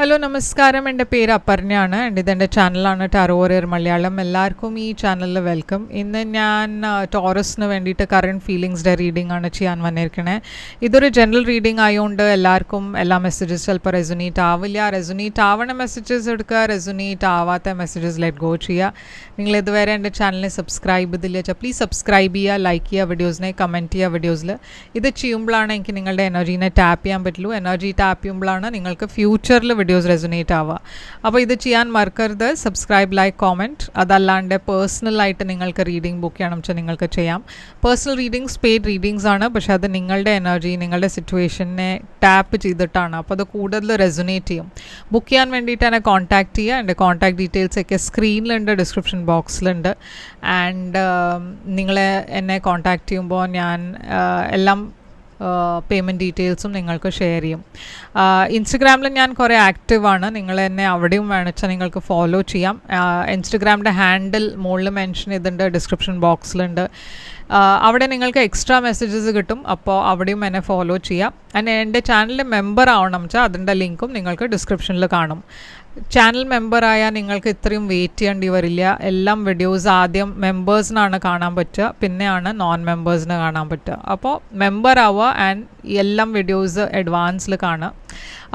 Hello നമസ്കാരം, എൻ്റെ പേര് അപർണയാണ്. ഇതെൻ്റെ ചാനലാണ് ടാരോ വാരിയർ മലയാളം. എല്ലാവർക്കും ഈ ചാനലിൽ വെൽക്കം. ഇന്ന് ഞാൻ ടോറസിന് വേണ്ടിയിട്ട് കറണ്ട് ഫീലിങ്സിൻ്റെ റീഡിംഗ് ആണ് ചെയ്യാൻ വന്നിരിക്കണേ. ഇതൊരു ജനറൽ റീഡിംഗ് ആയതുകൊണ്ട് എല്ലാവർക്കും എല്ലാ മെസ്സേജസ് ചിലപ്പോൾ റെസൊനേറ്റ് ആവില്ല. റെസൊനേറ്റ് ആവണ മെസ്സേജസ് എടുക്കുക, റെസൊനേറ്റ് ആവാത്ത മെസ്സേജസ് ലെറ്റ് ഗോ ചെയ്യുക. നിങ്ങൾ ഇതുവരെ എൻ്റെ ചാനലിനെ സബ്സ്ക്രൈബ് ചെയ്തില്ല വെച്ചാൽ പ്ലീസ് സബ്സ്ക്രൈബ് ചെയ്യുക, ലൈക്ക് ചെയ്യുക, വീഡിയോസിനെ കമൻറ്റ് ചെയ്യുക. വീഡിയോസിൽ ഇത് ചെയ്യുമ്പോഴാണ് എനിക്ക് നിങ്ങളുടെ എനർജീനെ ടാപ്പ് ചെയ്യാൻ പറ്റുള്ളൂ. എനർജി ടാപ്പ് ചെയ്യുമ്പോഴാണ് നിങ്ങൾക്ക് ഫ്യൂച്ചറിൽ വീഡിയോസ് റെസൊനേറ്റ് ആവുക. അപ്പോൾ ഇത് ചെയ്യാൻ മറക്കരുത്. Subscribe, like, comment. അതല്ലാണ്ട് പേഴ്സണലായിട്ട് നിങ്ങൾക്ക് റീഡിംഗ് ബുക്ക് ചെയ്യണം വെച്ചാൽ നിങ്ങൾക്ക് ചെയ്യാം. പേഴ്സണൽ റീഡിങ്സ് പെയ്ഡ് റീഡിങ്സ് ആണ്, പക്ഷേ അത് നിങ്ങളുടെ എനർജി, നിങ്ങളുടെ സിറ്റുവേഷനെ ടാപ്പ് ചെയ്തിട്ടാണ്. അപ്പോൾ അത് കൂടുതൽ റെസൊനേറ്റ് ചെയ്യും. ബുക്ക് ചെയ്യാൻ വേണ്ടിയിട്ട് എന്നെ കോൺടാക്റ്റ് ചെയ്യുക. എൻ്റെ കോൺടാക്ട് ഡീറ്റെയിൽസൊക്കെ സ്ക്രീനിലുണ്ട്, ഡിസ്ക്രിപ്ഷൻ ബോക്സിലുണ്ട്. ആൻഡ് നിങ്ങളെ എന്നെ കോൺടാക്റ്റ് ചെയ്യുമ്പോൾ ഞാൻ എല്ലാം പേയ്മെൻറ്റ് ഡീറ്റെയിൽസും നിങ്ങൾക്ക് ഷെയർ ചെയ്യും. ഇൻസ്റ്റഗ്രാമിൽ ഞാൻ കുറേ ആക്റ്റീവാണ്. നിങ്ങൾ എന്നെ അവിടെയും വേണിച്ചാൽ നിങ്ങൾക്ക് ഫോളോ ചെയ്യാം. ഇൻസ്റ്റഗ്രാമിൻ്റെ ഹാൻഡിൽ മുകളിൽ മെൻഷൻ ചെയ്തിട്ടുണ്ട്, ഡിസ്ക്രിപ്ഷൻ ബോക്സിലുണ്ട്. അവിടെ നിങ്ങൾക്ക് എക്സ്ട്രാ മെസ്സേജസ് കിട്ടും. അപ്പോൾ അവിടെയും എന്നെ ഫോളോ ചെയ്യാം. എൻ്റെ ചാനലിൽ മെമ്പർ ആവണം വെച്ചാൽ അതിൻ്റെ ലിങ്കും നിങ്ങൾക്ക് ഡിസ്ക്രിപ്ഷനിൽ കാണും. ചാനൽ മെമ്പറായാൽ നിങ്ങൾക്ക് ഇത്രയും വെയിറ്റ് ചെയ്യേണ്ടി വരില്ല. എല്ലാം വീഡിയോസ് ആദ്യം മെമ്പേഴ്സിനാണ് കാണാൻ പറ്റുക, പിന്നെയാണ് നോൺ മെമ്പേഴ്സിന് കാണാൻ പറ്റുക. അപ്പോൾ മെമ്പർ ആവുക ആൻഡ് എല്ലാം വീഡിയോസ് അഡ്വാൻസിൽ കാണുക.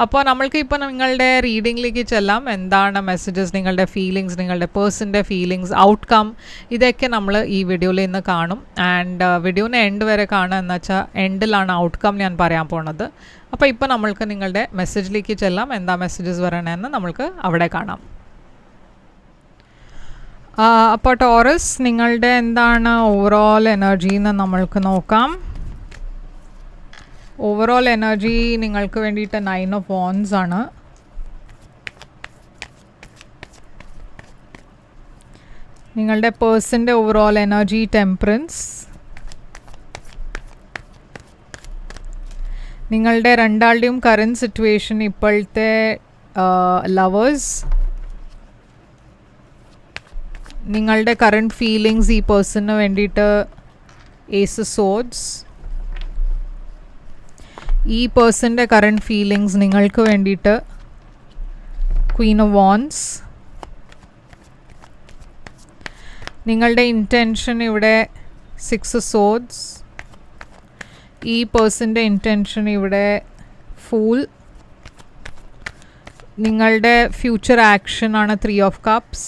അപ്പോൾ നമ്മൾക്ക് ഇപ്പോൾ നിങ്ങളുടെ റീഡിങ്ങിലേക്ക് ചെല്ലാം. എന്താണ് മെസ്സേജസ്, നിങ്ങളുടെ ഫീലിങ്സ്, നിങ്ങളുടെ പേഴ്സൻ്റെ ഫീലിങ്സ്, ഔട്ട്കം, ഇതൊക്കെ നമ്മൾ ഈ വീഡിയോയിൽ ഇന്ന് കാണും. ആൻഡ് വീഡിയോനെ എൻഡ് വരെ കാണുക. എന്ന് വെച്ചാൽ എൻഡിലാണ് ഔട്ട്കം ഞാൻ പറയാൻ പോണത്. അപ്പോൾ ഇപ്പോൾ നമ്മൾക്ക് നിങ്ങളുടെ മെസ്സേജിലേക്ക് ചെല്ലാം. എന്താ മെസ്സേജസ് വരണമെന്ന് നമ്മൾക്ക് അവിടെ കാണാം. അപ്പോൾ ടോറസ്, നിങ്ങളുടെ എന്താണ് ഓവറോൾ എനർജി എന്ന് നമ്മൾക്ക് നോക്കാം. ഓവറോൾ എനർജി നിങ്ങൾക്ക് വേണ്ടിയിട്ട് 9 of Wands ആണ്. നിങ്ങളുടെ പേഴ്സൻ്റെ ഓവറോൾ എനർജി ടെമ്പറൻസ്. നിങ്ങളുടെ രണ്ടാളുടെയും കറൻറ്റ് സിറ്റുവേഷൻ ഇപ്പോഴത്തെ ലവേഴ്സ്. നിങ്ങളുടെ കറൻറ്റ് ഫീലിങ്സ് ഈ പേഴ്സണിന് വേണ്ടിയിട്ട് ഏസ് ഓഫ് സോർഡ്സ്. ഈ പേഴ്സൻ്റെ കറൻറ്റ് ഫീലിങ്സ് നിങ്ങൾക്ക് വേണ്ടിയിട്ട് ക്വീൻ ഓഫ് വാൻഡ്സ്. നിങ്ങളുടെ ഇൻറ്റൻഷൻ ഇവിടെ 6 of Swords. ഈ പേഴ്സൻ്റെ ഇൻറ്റൻഷൻ ഇവിടെ ഫൂൾ. നിങ്ങളുടെ ഫ്യൂച്ചർ ആക്ഷൻ ആണ് 3 of Cups.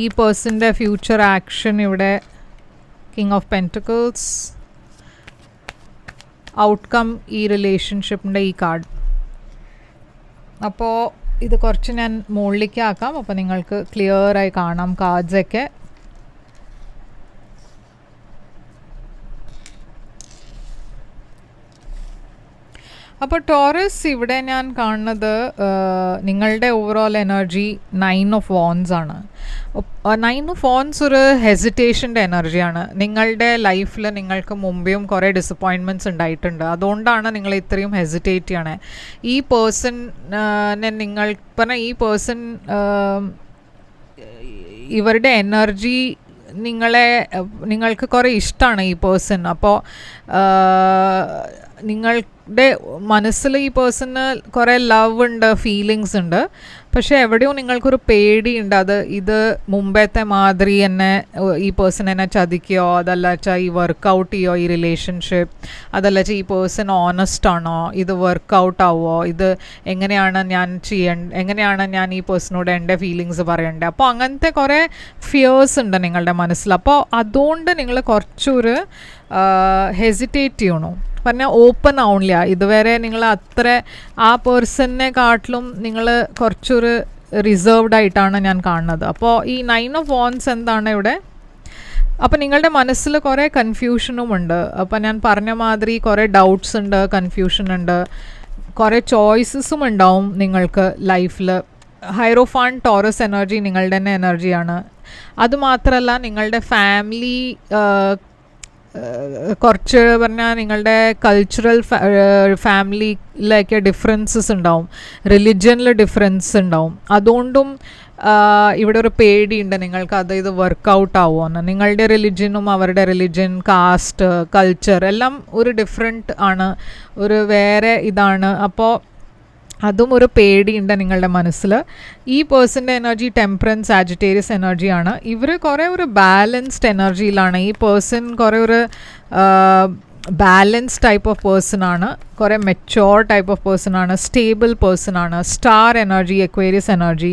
ഈ പേഴ്സൻ്റെ ഫ്യൂച്ചർ ആക്ഷൻ ഇവിടെ കിങ് ഓഫ് പെൻറ്റക്കിൾസ്. ഔട്ട്കം ഈ റിലേഷൻഷിപ്പിൻ്റെ ഈ കാർഡ്. അപ്പോൾ ഇത് കുറച്ച് ഞാൻ മുകളിലേക്ക് ആക്കാം. അപ്പോൾ നിങ്ങൾക്ക് ക്ലിയറായി കാണാം കാർഡ്സൊക്കെ. അപ്പോൾ ടോറസ്, ഇവിടെ ഞാൻ കാണുന്നത് നിങ്ങളുടെ ഓവറോൾ എനർജി 9 of Wands ആണ്. 9 of Wands ഒരു ഹെസിറ്റേഷൻ്റെ എനർജിയാണ്. നിങ്ങളുടെ ലൈഫിൽ നിങ്ങൾക്ക് മുമ്പേയും കുറേ ഡിസപ്പോയിൻമെൻറ്റ്സ് ഉണ്ടായിട്ടുണ്ട്. അതുകൊണ്ടാണ് നിങ്ങൾ ഇത്രയും ഹെസിറ്റേറ്റ് ചെയ്യണേ. ഈ പേഴ്സണിനെ നിങ്ങൾ പറഞ്ഞാൽ ഈ പേഴ്സൺ ഇവരുടെ എനർജി നിങ്ങൾക്ക് കുറേ ഇഷ്ടമാണ് ഈ പേഴ്സൺ. അപ്പോൾ നിങ്ങളുടെ മനസ്സിൽ ഈ പേഴ്സണ് കുറേ ലവ് ഉണ്ട്, ഫീലിങ്സ് ഉണ്ട്. പക്ഷേ എവിടെയോ നിങ്ങൾക്കൊരു പേടിയുണ്ട്. ഇത് മുമ്പത്തെ മാതിരി എന്നെ ഈ പേഴ്സൺ എന്നെ ചതിക്കുകയോ, അതല്ല വെച്ചാൽ ഈ വർക്കൗട്ട് ചെയ്യുമോ ഈ റിലേഷൻഷിപ്പ്, അതല്ല വെച്ചാൽ ഈ പേഴ്സൺ ഓണസ്റ്റ് ആണോ, ഇത് വർക്കൗട്ട് ആവുമോ, ഇത് എങ്ങനെയാണ് ഞാൻ ഈ പേഴ്സണോട് എൻ്റെ ഫീലിങ്സ് പറയണ്ടേ. അപ്പോൾ അങ്ങനത്തെ കുറേ ഫിയേഴ്സ് ഉണ്ട് നിങ്ങളുടെ മനസ്സിൽ. അപ്പോൾ അതുകൊണ്ട് നിങ്ങൾ കുറച്ചൊരു ഹെസിറ്റേറ്റ് ചെയ്യണു. പറഞ്ഞാൽ ഓപ്പൺ ആവണില്ല. ഇതുവരെ നിങ്ങൾ അത്ര ആ പേഴ്സണിനെ കാട്ടിലും നിങ്ങൾ കുറച്ചൊരു റിസർവ്ഡ് ആയിട്ടാണ് ഞാൻ കാണുന്നത്. അപ്പോൾ ഈ 9 of Wands എന്താണ് ഇവിടെ? അപ്പോൾ നിങ്ങളുടെ മനസ്സിൽ കുറേ കൺഫ്യൂഷനും ഉണ്ട്. അപ്പോൾ ഞാൻ പറഞ്ഞ മാതിരി കുറേ ഡൗട്ട്സ് ഉണ്ട്, കൺഫ്യൂഷൻ ഉണ്ട്, കുറേ ചോയ്സസും ഉണ്ടാവും നിങ്ങൾക്ക് ലൈഫിൽ. ഹൈറോഫാൻറ്റ് ടോറസ് എനർജി നിങ്ങളുടെ തന്നെ എനർജിയാണ്. അതുമാത്രമല്ല, നിങ്ങളുടെ ഫാമിലി കുറച്ച് പറഞ്ഞാൽ നിങ്ങളുടെ കൾച്ചറൽ ഫാമിലിയിലൊക്കെ ഡിഫറൻസസ് ഉണ്ടാവും, റിലിജനിൽ ഡിഫറൻസ് ഉണ്ടാവും. അതുകൊണ്ടും ഇവിടെ ഒരു പേടിയുണ്ട് നിങ്ങൾക്ക് ഇത് വർക്കൗട്ട് ആവുമെന്ന്. നിങ്ങളുടെ റിലിജനും അവരുടെ റിലിജൻ, കാസ്റ്റ്, കൾച്ചർ എല്ലാം ഒരു ഡിഫറെൻറ്റ് ആണ്, ഒരു വേറെ ഇതാണ്. അപ്പോൾ അതും ഒരു പേടിയുണ്ട് നിങ്ങളുടെ മനസ്സിൽ. ഈ പേഴ്സൻ്റെ എനർജി ടെമ്പറൻസ് സാജിറ്റേറിയസ് എനർജിയാണ്. ഇവർ കുറേ ഒരു ബാലൻസ്ഡ് എനർജിയിലാണ്. ഈ പേഴ്സൺ കുറേ ഒരു ബാലൻസ് ടൈപ്പ് ഓഫ് പേഴ്സൺ ആണ്, കുറേ മെച്യോർ ടൈപ്പ് ഓഫ് പേഴ്സൺ ആണ്, സ്റ്റേബിൾ പേഴ്സൺ ആണ്. Star energy, Aquarius energy.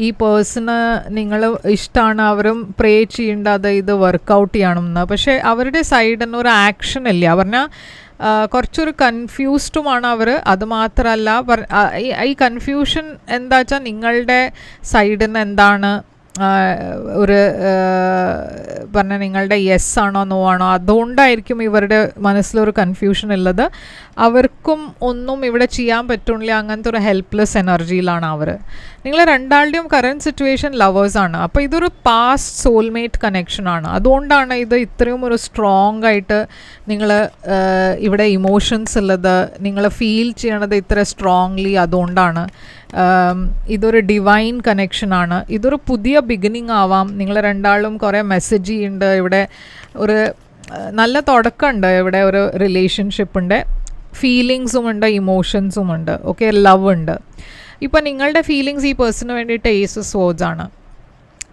ഈ പേഴ്സണ് നിങ്ങൾ ഇഷ്ടമാണ്, അവരും പ്രേ ചെയ്യേണ്ടത് ഇത് വർക്കൗട്ട് ചെയ്യണമെന്ന്. പക്ഷേ അവരുടെ സൈഡിൽ നിന്ന് ഒരു ആക്ഷൻ ഇല്ല. പറഞ്ഞാൽ കുറച്ചൊരു കൺഫ്യൂസ്ഡുമാണ് അവർ. അതുമാത്രമല്ല ഈ കൺഫ്യൂഷൻ എന്താ വെച്ചാൽ നിങ്ങളുടെ സൈഡിൽ നിന്ന് എന്താണ് ഒരു പറഞ്ഞാൽ നിങ്ങളുടെ യെസ് ആണോ നോ ആണോ, അതുകൊണ്ടായിരിക്കും ഇവരുടെ മനസ്സിലൊരു കൺഫ്യൂഷൻ ഉള്ളത്. അവർക്കും ഒന്നും ഇവിടെ ചെയ്യാൻ പറ്റുന്നില്ല, അങ്ങനത്തെ ഒരു ഹെൽപ്ലെസ് എനർജിയിലാണ് അവർ. നിങ്ങൾ രണ്ടാളുടെയും കറൻറ്റ് സിറ്റുവേഷൻ ലവേഴ്സാണ്. അപ്പോൾ ഇതൊരു പാസ്റ്റ് സോൾമേറ്റ് കണക്ഷനാണ്. അതുകൊണ്ടാണ് ഇത് ഇത്രയും ഒരു സ്ട്രോങ് ആയിട്ട് നിങ്ങൾ ഇവിടെ ഇമോഷൻസ് ഉള്ളത്, നിങ്ങൾ ഫീൽ ചെയ്യണത് ഇത്ര സ്ട്രോങ്ലി. അതുകൊണ്ടാണ് ഇതൊരു ഡിവൈൻ കണക്ഷനാണ്. ഇതൊരു പുതിയ ബിഗിനിങ് ആവാം. നിങ്ങൾ രണ്ടാളും കുറേ മെസ്സേജ് ചെയ്യുന്നുണ്ട് ഇവിടെ, ഒരു നല്ല തുടക്കമുണ്ട് ഇവിടെ, ഒരു റിലേഷൻഷിപ്പിൻ്റെ ഫീലിങ്സും ഉണ്ട്, ഇമോഷൻസും ഉണ്ട്, ഓക്കെ, ലവ് ഉണ്ട്. ഇപ്പം നിങ്ങളുടെ ഫീലിങ്സ് ഈ പേഴ്സണിന് വേണ്ടിയിട്ട് ഏസ് ഓഫ് സ്വോർഡ്സ് ആണ്.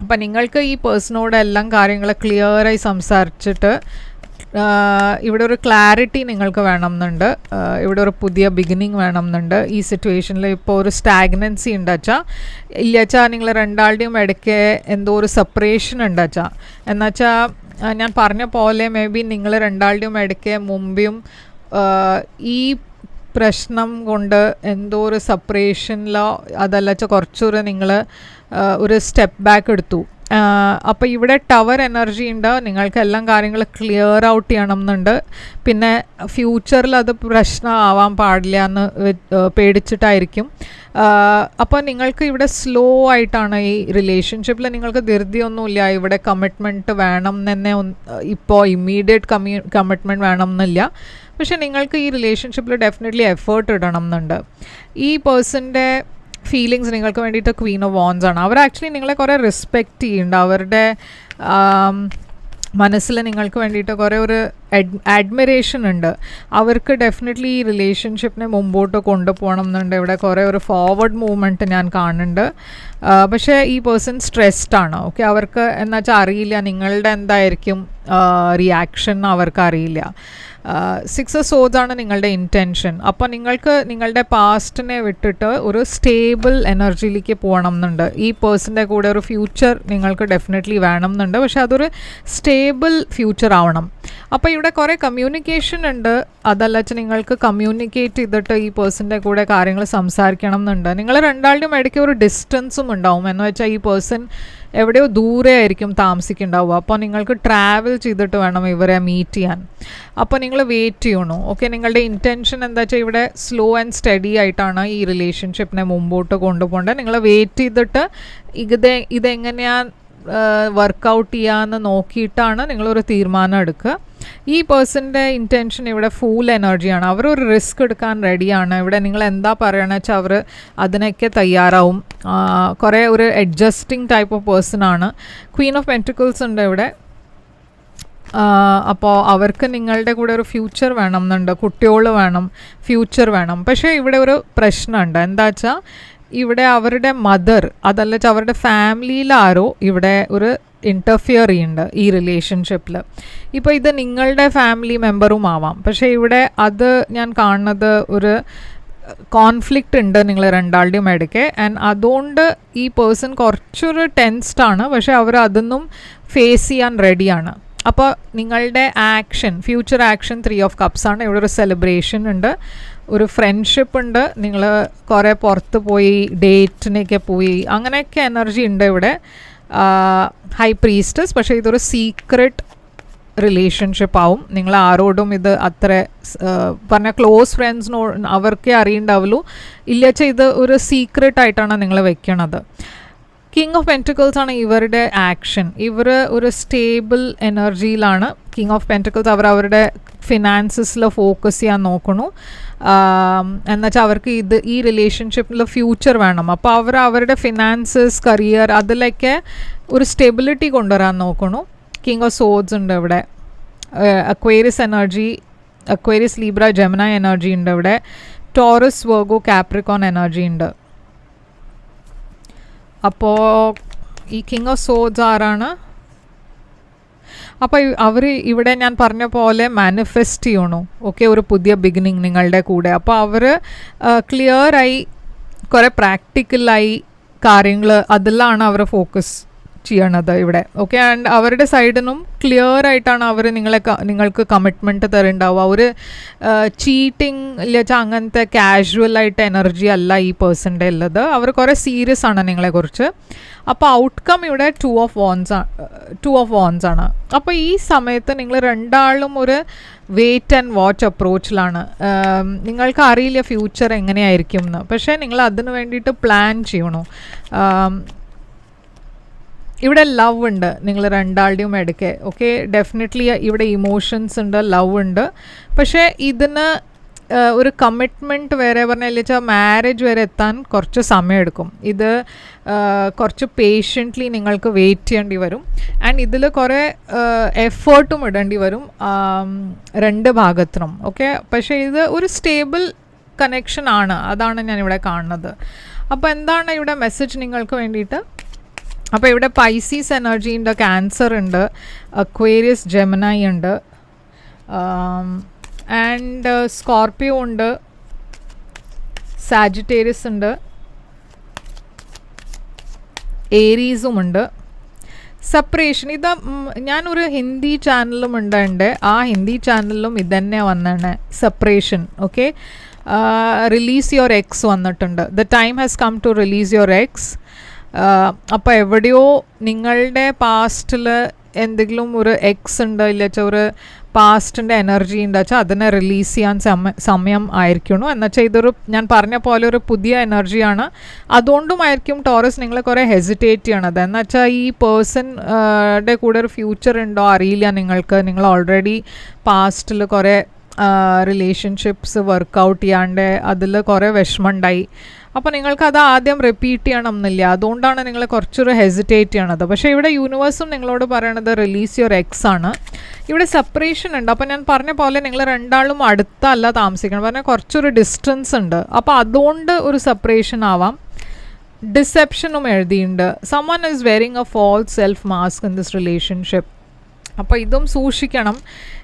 അപ്പം നിങ്ങൾക്ക് ഈ പേഴ്സണോട് എല്ലാം കാര്യങ്ങൾ ക്ലിയറായി സംസാരിച്ചിട്ട് ഇവിടെ ഒരു ക്ലാരിറ്റി നിങ്ങൾക്ക് വേണമെന്നുണ്ട്, ഇവിടെ ഒരു പുതിയ ബിഗിനിങ് വേണമെന്നുണ്ട്. ഈ സിറ്റുവേഷനിൽ ഇപ്പോൾ ഒരു സ്റ്റാഗ്നൻസി ഉണ്ടച്ചാൽ ഇല്ലച്ചാൽ നിങ്ങൾ രണ്ടാളുടെയും ഇടയ്ക്ക് എന്തോ ഒരു സെപ്പറേഷൻ ഉണ്ടച്ചാൽ, എന്നുവെച്ചാൽ ഞാൻ പറഞ്ഞ പോലെ മേ ബി നിങ്ങൾ രണ്ടാളുടെയും ഇടയ്ക്ക് മുമ്പും ഈ പ്രശ്നം കൊണ്ട് എന്തോ ഒരു സെപ്പറേഷനിലോ അതല്ലച്ചാൽ കുറച്ചൊരു നിങ്ങൾ ഒരു സ്റ്റെപ്പ് ബാക്ക് എടുത്തു. അപ്പോൾ ഇവിടെ ടവർ എനർജി ഉണ്ട്. നിങ്ങൾക്ക് എല്ലാം കാര്യങ്ങൾ ക്ലിയർ ഔട്ട് ചെയ്യണം എന്നുണ്ട്. പിന്നെ ഫ്യൂച്ചറിൽ അത് പ്രശ്നമാവാൻ പാടില്ല എന്ന് പേടിച്ചിട്ടായിരിക്കും. അപ്പോൾ നിങ്ങൾക്ക് ഇവിടെ സ്ലോ ആയിട്ടാണ് ഈ റിലേഷൻഷിപ്പിൽ, നിങ്ങൾക്ക് ധൃതിയൊന്നുമില്ല. ഇവിടെ കമ്മിറ്റ്മെൻറ്റ് വേണം തന്നെ, ഇപ്പോൾ ഇമ്മീഡിയറ്റ് കമ്മിറ്റ്മെൻറ്റ് വേണം എന്നില്ല. പക്ഷേ നിങ്ങൾക്ക് ഈ റിലേഷൻഷിപ്പിൽ ഡെഫിനറ്റ്ലി എഫേർട്ട് ഇടണം എന്നുണ്ട്. ഈ പേഴ്സൻ്റെ ഫീലിങ്സ് നിങ്ങൾക്ക് വേണ്ടിയിട്ട് ക്വീൻ ഓഫ് വാൻഡ്സ് ആണ്. അവർ ആക്ച്വലി നിങ്ങളെ കുറേ റെസ്പെക്റ്റ് ചെയ്യുന്നുണ്ട്. അവരുടെ മനസ്സിൽ നിങ്ങൾക്ക് വേണ്ടിയിട്ട് കുറേ ഒരു അഡ്മിറേഷൻ ഉണ്ട്. അവർക്ക് ഡെഫിനറ്റ്ലി ഈ റിലേഷൻഷിപ്പിനെ മുമ്പോട്ട് കൊണ്ടുപോകണം എന്നുണ്ട്. ഇവിടെ കുറേ ഒരു ഫോർവേഡ് മൂവ്മെൻറ്റ് ഞാൻ കാണുന്നുണ്ട്. പക്ഷേ ഈ പേഴ്സൺ സ്ട്രെസ്ഡ് ആണ്, ഓക്കെ. അവർക്ക് എന്നുവെച്ചാൽ അറിയില്ല നിങ്ങളുടെ എന്തായിരിക്കും റിയാക്ഷൻ, അവർക്ക് അറിയില്ല. 6 of Swords ആണ് നിങ്ങളുടെ ഇൻറ്റൻഷൻ. അപ്പോൾ നിങ്ങൾക്ക് നിങ്ങളുടെ പാസ്റ്റിനെ വിട്ടിട്ട് ഒരു സ്റ്റേബിൾ എനർജിയിലേക്ക് പോകണം എന്നുണ്ട്. ഈ പേഴ്സൻ്റെ കൂടെ ഒരു ഫ്യൂച്ചർ നിങ്ങൾക്ക് ഡെഫിനറ്റ്ലി വേണം എന്നുണ്ട്. പക്ഷെ അതൊരു സ്റ്റേബിൾ ഫ്യൂച്ചർ ആവണം. അപ്പോൾ ഇവിടെ കുറേ കമ്മ്യൂണിക്കേഷൻ ഉണ്ട്. അതല്ലച്ച നിങ്ങൾക്ക് കമ്മ്യൂണിക്കേറ്റ് ചെയ്തിട്ട് ഈ പേഴ്സൻ്റെ കൂടെ കാര്യങ്ങൾ സംസാരിക്കണം എന്നുണ്ട്. നിങ്ങൾ രണ്ടാളുടെയും ഇടയ്ക്ക് ഒരു ഡിസ്റ്റൻസും ഉണ്ടാവും. എന്ന് വെച്ചാൽ ഈ പേഴ്സൺ എവിടെയോ ദൂരെ ആയിരിക്കും താമസിക്കുന്നുണ്ടാവുക. അപ്പോൾ നിങ്ങൾക്ക് ട്രാവൽ ചെയ്തിട്ട് വേണം ഇവരെ മീറ്റ് ചെയ്യാൻ. അപ്പോൾ നിങ്ങൾ വെയിറ്റ് ചെയ്യണു, ഓക്കെ. നിങ്ങളുടെ ഇൻറ്റൻഷൻ എന്താ വെച്ചാൽ ഇവിടെ സ്ലോ ആൻഡ് സ്റ്റഡി ആയിട്ടാണ് ഈ റിലേഷൻഷിപ്പിനെ മുമ്പോട്ട് കൊണ്ടുപോകേണ്ടത്. നിങ്ങൾ വെയിറ്റ് ചെയ്തിട്ട് ഇതെങ്ങനെയാണ് വർക്കൗട്ട് ചെയ്യാമെന്ന് നോക്കിയിട്ടാണ് നിങ്ങളൊരു തീരുമാനം എടുക്കുക. ഈ പേഴ്സൻ്റെ ഇൻറ്റൻഷൻ ഇവിടെ ഫുൾ എനർജിയാണ്. അവരൊരു റിസ്ക് എടുക്കാൻ റെഡിയാണ്. ഇവിടെ നിങ്ങൾ എന്താ പറയണമെന്ന് വെച്ചാൽ അവർ അതിനൊക്കെ തയ്യാറാവും. കുറേ ഒരു അഡ്ജസ്റ്റിംഗ് ടൈപ്പ് ഓഫ് പേഴ്സൺ ആണ്. ക്വീൻ ഓഫ് പെൻറ്റിക്കിൾസ് ഉണ്ട് ഇവിടെ. അപ്പോൾ അവർക്ക് നിങ്ങളുടെ കൂടെ ഒരു ഫ്യൂച്ചർ വേണം എന്നുണ്ട്, കുട്ടികൾ വേണം, ഫ്യൂച്ചർ വേണം. പക്ഷേ ഇവിടെ ഒരു പ്രശ്നമുണ്ട്. എന്താ വെച്ചാൽ ഇവിടെ അവരുടെ മദർ അതല്ല അവരുടെ ഫാമിലിയിലാരോ ഇവിടെ ഒരു ഇൻ്റർഫിയർ ചെയ്യുന്നുണ്ട് ഈ റിലേഷൻഷിപ്പിൽ. ഇപ്പോൾ ഇത് നിങ്ങളുടെ ഫാമിലി മെമ്പറും ആവാം. പക്ഷേ ഇവിടെ അത് ഞാൻ കാണുന്നത് ഒരു കോൺഫ്ലിക്റ്റ് ഉണ്ട് നിങ്ങൾ രണ്ടാളുടെയും ഇടയ്ക്ക്. ആൻഡ് അതുകൊണ്ട് ഈ പേഴ്സൺ കുറച്ചൊരു ടെൻസ്ഡാണ്. പക്ഷേ അവർ അതൊന്നും ഫേസ് ചെയ്യാൻ റെഡിയാണ്. അപ്പോൾ നിങ്ങളുടെ action, future action 3 of Cups ആണ്. ഇവിടെ ഒരു സെലിബ്രേഷൻ ഉണ്ട്, ഒരു ഫ്രണ്ട്ഷിപ്പ് ഉണ്ട്. നിങ്ങൾ കുറേ പുറത്ത് പോയി ഡേറ്റിനൊക്കെ പോയി, അങ്ങനെയൊക്കെ എനർജി ഉണ്ട് ഇവിടെ. High priestess. പക്ഷേ ഇതൊരു സീക്രട്ട് റിലേഷൻഷിപ്പ് ആവും. നിങ്ങൾ ആരോടും ഇത് അത്ര പറഞ്ഞ ക്ലോസ് ഫ്രണ്ട്സിനോ അവർക്കേ അറിയണ്ടാവുള്ളൂ. ഇല്ലച്ച ഇത് ഒരു സീക്രട്ട് ആയിട്ടാണ് നിങ്ങൾ വെക്കണത്. കിങ് ഓഫ് പെൻറ്റിക്കിൾസ് ആണ് ഇവരുടെ ആക്ഷൻ. ഇവർ ഒരു സ്റ്റേബിൾ എനർജിയിലാണ്. കിങ് ഓഫ് പെൻറ്റിക്കിൾസ് അവരുടെ ഫിനാൻസസിൽ ഫോക്കസ് ചെയ്യാൻ നോക്കണു. എന്നുവെച്ചാൽ അവർക്ക് ഈ റിലേഷൻഷിപ്പിൽ ഫ്യൂച്ചർ വേണം. അപ്പോൾ അവരുടെ ഫിനാൻസസ്, കരിയർ അതിലൊക്കെ ഒരു സ്റ്റെബിലിറ്റി കൊണ്ടുവരാൻ നോക്കണു. കിങ് ഓഫ് സോഡ്സ് ഉണ്ട് ഇവിടെ. Aquarius energy, Aquarius, Libra, Gemini energy ഉണ്ട് ഇവിടെ. ടോറസ് വെർഗോ കാപ്രിക്കോൺ എനർജി ഉണ്ട്. അപ്പോൾ ഈ കിങ് ഓഫ് സോഡ്സ് ആരാണ്? അപ്പോൾ അവർ ഇവിടെ ഞാൻ പറഞ്ഞ പോലെ മാനിഫെസ്റ്റ് ചെയ്യണു. ഓക്കെ, ഒരു പുതിയ ബിഗിനിങ് നിങ്ങളുടെ കൂടെ. അപ്പോൾ അവർ ക്ലിയറായി കുറേ പ്രാക്ടിക്കലായി കാര്യങ്ങൾ അതിലാണ് അവർ ഫോക്കസ് ചെയ്യണത് ഇവിടെ. ഓക്കെ, ആൻഡ് അവരുടെ സൈഡിൽ നിന്നും ക്ലിയർ ആയിട്ടാണ് അവർ നിങ്ങൾക്ക് കമ്മിറ്റ്മെൻറ്റ് തരുന്നുണ്ടാവുക. ഒരു ചീറ്റിംഗ് ഇല്ലാച്ചാൽ അങ്ങനത്തെ കാഷ്വലായിട്ട് എനർജി അല്ല ഈ പേഴ്സൻ്റെ ഉള്ളത്. അവർ കുറേ സീരിയസ് ആണ് നിങ്ങളെക്കുറിച്ച്. അപ്പോൾ ഔട്ട്കം ഇവിടെ 2 of wands ആണ്. അപ്പോൾ ഈ സമയത്ത് നിങ്ങൾ രണ്ടാളും ഒരു വെയിറ്റ് ആൻഡ് വാച്ച് അപ്രോച്ചിലാണ്. നിങ്ങൾക്ക് അറിയില്ല ഫ്യൂച്ചർ എങ്ങനെയായിരിക്കും എന്ന്, പക്ഷേ നിങ്ങൾ അതിന് വേണ്ടിയിട്ട് പ്ലാൻ ചെയ്യണു. ഇവിടെ ലവ് ഉണ്ട് നിങ്ങൾ രണ്ടാളുടെയും ഇടയ്ക്ക്. ഓക്കെ, ഡെഫിനറ്റ്ലി ഇവിടെ ഇമോഷൻസ് ഉണ്ട്, ലവ് ഉണ്ട്. പക്ഷേ ഇതിന് ഒരു കമ്മിറ്റ്മെൻറ്റ് വരെ പറഞ്ഞാൽ വെച്ചാൽ മാരേജ് വരെ എത്താൻ കുറച്ച് സമയമെടുക്കും. ഇത് കുറച്ച് പേഷ്യൻ്റ്ലി നിങ്ങൾക്ക് വെയിറ്റ് ചെയ്യേണ്ടി വരും. ആൻഡ് ഇതിൽ കുറേ എഫേർട്ടും ഇടേണ്ടി വരും രണ്ട് ഭാഗത്തിനും. ഓക്കെ, പക്ഷേ ഇത് ഒരു സ്റ്റേബിൾ കണക്ഷൻ ആണ്, അതാണ് ഞാനിവിടെ കാണുന്നത്. അപ്പോൾ എന്താണ് ഇവിടെ മെസ്സേജ് നിങ്ങൾക്ക് വേണ്ടിയിട്ട്? അപ്പോൾ ഇവിടെ പൈസീസ് എനർജി ഉണ്ട്, ക്യാൻസർ ഉണ്ട്, അക്വേറിയസ് ജെമിനായി ഉണ്ട്, ആൻഡ് സ്കോർപ്പിയോ ഉണ്ട്, സാജിറ്റേറിയസ് ഉണ്ട്, ഏരീസും ഉണ്ട്. സെപ്പറേഷൻ ഇത് ഞാനൊരു ഹിന്ദി ചാനലും ഉണ്ട്, ആ ഹിന്ദി ചാനലിലും ഇതന്നെ വന്നാണ് separation. Okay, release your ex വന്നിട്ടുണ്ട്. The time has come to release your ex. അപ്പോൾ എവിടെയോ നിങ്ങളുടെ പാസ്റ്റിൽ എന്തെങ്കിലും ഒരു എക്സ് ഉണ്ട് ഇല്ലച്ചാൽ ഒരു പാസ്റ്റിൻ്റെ എനർജി ഉണ്ട് വെച്ചാൽ അതിനെ റിലീസ് ചെയ്യാൻ സമയം ആയിരിക്കണം. എന്നുവെച്ചാൽ ഇതൊരു ഞാൻ പറഞ്ഞ പോലെ ഒരു പുതിയ എനർജിയാണ്. അതുകൊണ്ടുമായിരിക്കും ടോറസ് നിങ്ങൾ കുറേ ഹെസിറ്റേറ്റ് ചെയ്യണത്. എന്നുവെച്ചാൽ ഈ പേഴ്സൻ്റെ കൂടെ ഒരു ഫ്യൂച്ചർ ഉണ്ടോ അറിയില്ല നിങ്ങൾക്ക്. നിങ്ങൾ ഓൾറെഡി പാസ്റ്റിൽ കുറേ റിലേഷൻഷിപ്സ് വർക്കൗട്ട് ചെയ്യാണ്ട് അതിൽ കുറേ വിഷമമുണ്ടായി. അപ്പോൾ നിങ്ങൾക്കത് ആദ്യം റിപ്പീറ്റ് ചെയ്യണം എന്നില്ല, അതുകൊണ്ടാണ് നിങ്ങൾ കുറച്ചൊരു ഹെസിറ്റേറ്റ് ചെയ്യണത്. പക്ഷേ ഇവിടെ യൂണിവേഴ്സും നിങ്ങളോട് പറയണത് റിലീസ് യുവർ എക്സ് ആണ്. ഇവിടെ സെപ്പറേഷൻ ഉണ്ട്. അപ്പോൾ ഞാൻ പറഞ്ഞ പോലെ നിങ്ങൾ രണ്ടാളും അടുത്തല്ല താമസിക്കണം, പറഞ്ഞാൽ കുറച്ചൊരു ഡിസ്റ്റൻസ് ഉണ്ട്. അപ്പോൾ അതുകൊണ്ട് ഒരു സെപ്പറേഷൻ ആവാം. ഡിസെപ്ഷനും എഴുതിയിട്ടുണ്ട്. Someone is wearing a false self mask in this relationship. അപ്പോൾ ഇതും സൂക്ഷിക്കണം.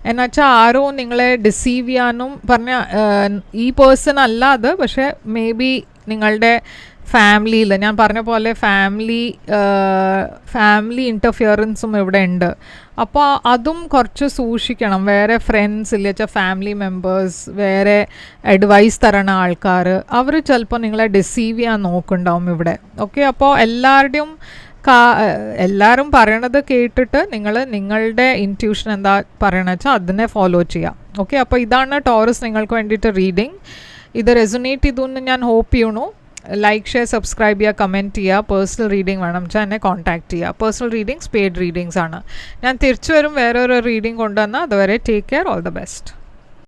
എന്നുവെച്ചാൽ ആരോ നിങ്ങളെ ഡിസീവ് ചെയ്യാനും പറഞ്ഞ ഈ പേഴ്സൺ അല്ല അത്, പക്ഷേ മേ ബി നിങ്ങളുടെ ഫാമിലിയിൽ ഞാൻ പറഞ്ഞ പോലെ ഫാമിലി ഇൻ്റർഫിയറൻസും ഇവിടെ ഉണ്ട്. അപ്പോൾ അതും കുറച്ച് സൂക്ഷിക്കണം. വേറെ ഫ്രണ്ട്സ് ഇല്ല വെച്ചാൽ ഫാമിലി മെമ്പേഴ്സ്, വേറെ അഡ്വൈസ് തരണ ആൾക്കാർ, അവർ ചിലപ്പോൾ നിങ്ങളെ ഡിസീവ് ചെയ്യാൻ നോക്കുന്നുണ്ടാവും ഇവിടെ. ഓക്കെ, അപ്പോൾ എല്ലാവരും പറയണത് കേട്ടിട്ട് നിങ്ങളുടെ ഇൻറ്റ്യൂഷൻ എന്താ പറയണ വെച്ചാൽ അതിനെ ഫോളോ ചെയ്യാം. ഓക്കെ, അപ്പോൾ ഇതാണ് ടോറസ് നിങ്ങൾക്ക് വേണ്ടിയിട്ട് റീഡിങ്. ഇത് റെസൊനേറ്റ് ചെയ്തുകൊണ്ട് ഞാൻ ഹോപ്പ് ചെയ്യണു. ലൈക്ക്, ഷെയർ, സബ്സ്ക്രൈബ് ചെയ്യുക, കമൻറ്റ് ചെയ്യുക. പേഴ്സണൽ റീഡിംഗ് വേണം വെച്ചാൽ എന്നെ കോൺടാക്റ്റ് ചെയ്യുക. പേഴ്സണൽ റീഡിങ്സ് പെയ്ഡ് റീഡിങ്സ് ആണ്. ഞാൻ തിരിച്ചു വരും വേറൊരു റീഡിംഗ് കൊണ്ടുവന്നാൽ. അതുവരെ take care, all the best.